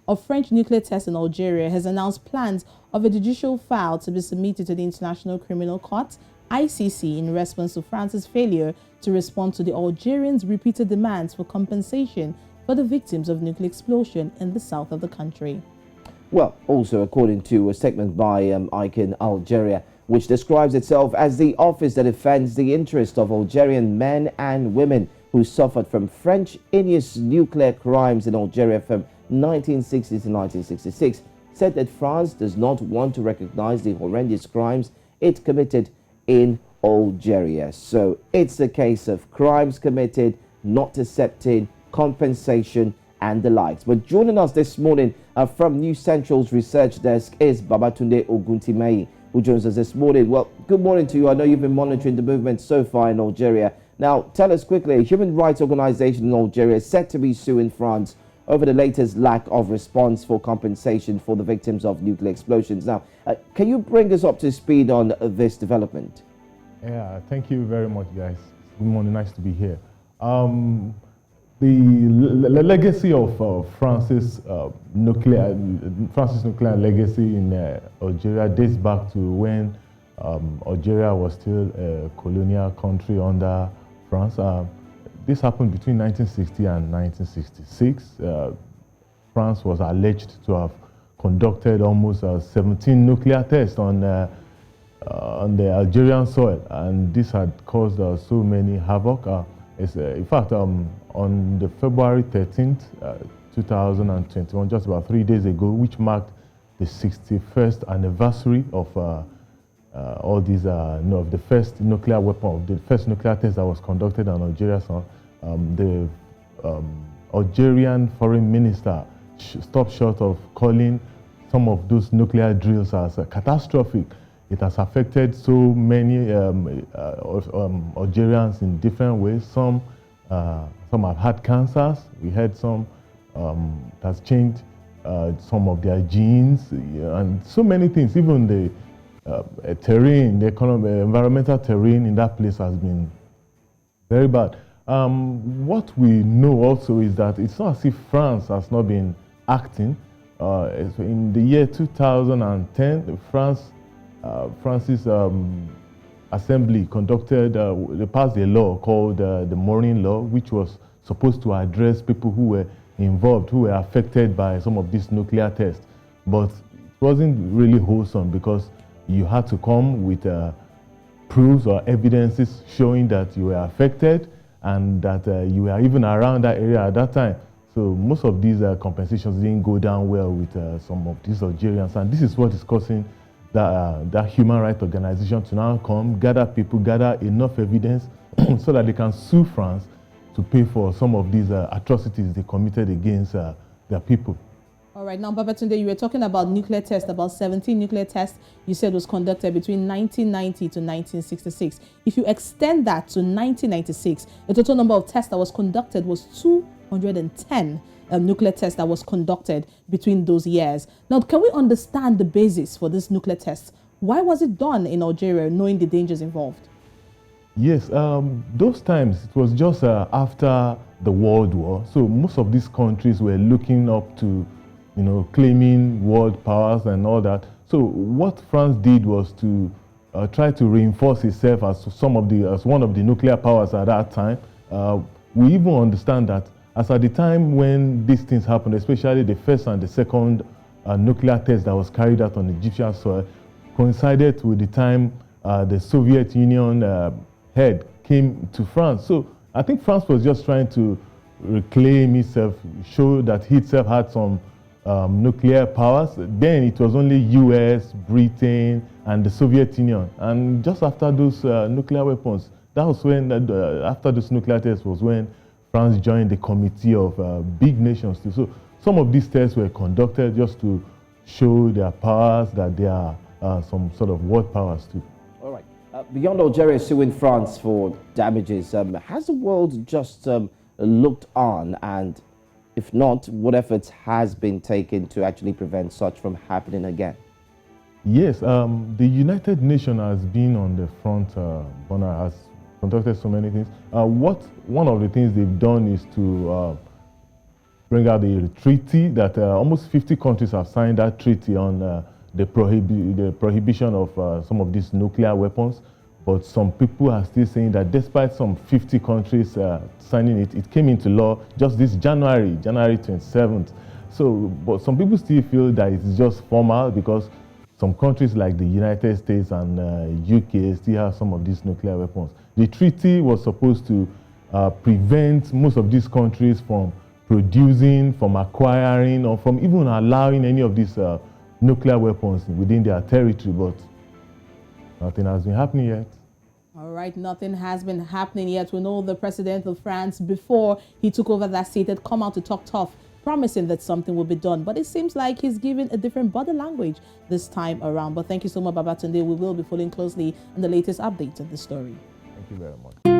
of French nuclear tests in Algeria has announced plans of a judicial file to be submitted to the International Criminal Court, ICC, in response to France's failure to respond to the Algerians' repeated demands for compensation for the victims of nuclear explosion in the south of the country. Well, also according to a statement by ICANN Algeria, which describes itself as the office that defends the interests of Algerian men and women who suffered from French heinous nuclear crimes in Algeria from 1960 to 1966, said that France does not want to recognize the horrendous crimes it committed in Algeria. So it's a case of crimes committed, not accepting compensation and the likes. But joining us this morning from News Central's research desk is Babatunde Oguntimehin, who joins us this morning. Well, good morning to you. I know you've been monitoring the movement so far in Algeria. Now, tell us quickly, a human rights organization in Algeria is said to be suing France over the latest lack of response for compensation for the victims of nuclear explosions. Now, can you bring us up to speed on this development? Yeah, thank you very much, guys. Good morning, nice to be here. The legacy of France's nuclear legacy in Algeria dates back to when Algeria was still a colonial country under France. This happened between 1960 and 1966. France was alleged to have conducted almost 17 nuclear tests on the Algerian soil, and this had caused so many havoc. In fact, on the February 13th, 2021, just about 3 days ago, which marked the 61st anniversary of all these, of the first nuclear weapon, of the first nuclear test that was conducted on Algeria. So, the Algerian foreign minister stopped short of calling some of those nuclear drills as catastrophic. It has affected so many Algerians in different ways. Some have had cancers. We had some it has changed some of their genes and so many things. Even the terrain, the environmental terrain in that place has been very bad. What we know also is that it's not as if France has not been acting. In the year 2010, France's assembly they passed a law called the Morin Law, which was supposed to address people who were involved, who were affected by some of these nuclear tests. But it wasn't really wholesome because you had to come with proofs or evidences showing that you were affected and that you were even around that area at that time. So most of these compensations didn't go down well with some of these Algerians, and this is what is causing that human rights organization to now come, gather enough evidence so that they can sue France to pay for some of these atrocities they committed against their people. All right, now, Babatunde, you were talking about nuclear tests, about 17 nuclear tests you said was conducted between 1990 to 1966. If you extend that to 1996, the total number of tests that was conducted was 210 nuclear tests that was conducted between those years. Now, can we understand the basis for this nuclear test? Why was it done in Algeria, knowing the dangers involved? Yes, those times, it was just after the World War. So most of these countries were looking up to, claiming world powers and all that. So what France did was to try to reinforce itself as one of the nuclear powers at that time. We even understand that as at the time when these things happened, especially the first and the second nuclear test that was carried out on Egyptian soil, coincided with the time the Soviet Union head came to France. So I think France was just trying to reclaim itself, show that he itself had some nuclear powers. Then it was only US, Britain, and the Soviet Union. And just after those nuclear weapons, that was when, after those nuclear tests, was when France joined the committee of big nations too. So some of these tests were conducted just to show their powers, that they are some sort of world powers too. All right. Beyond Algeria suing France for damages, has the world just looked on? And if not, what efforts has been taken to actually prevent such from happening again? Yes, the United Nations has been on the front burner, has conducted so many things. One of the things they've done is to bring out the treaty that almost 50 countries have signed that treaty on the prohibition of some of these nuclear weapons. But some people are still saying that despite some 50 countries signing it, it came into law just this January 27th. So, but some people still feel that it's just formal because some countries like the United States and UK still have some of these nuclear weapons. The treaty was supposed to prevent most of these countries from producing, from acquiring, or from even allowing any of these nuclear weapons within their territory, but nothing has been happening yet. All right, nothing has been happening yet. We know the president of France, before he took over that seat, had come out to talk tough, promising that something will be done. But it seems like he's giving a different body language this time around. But thank you so much, Babatunde. We will be following closely on the latest updates of the story. Thank you very much.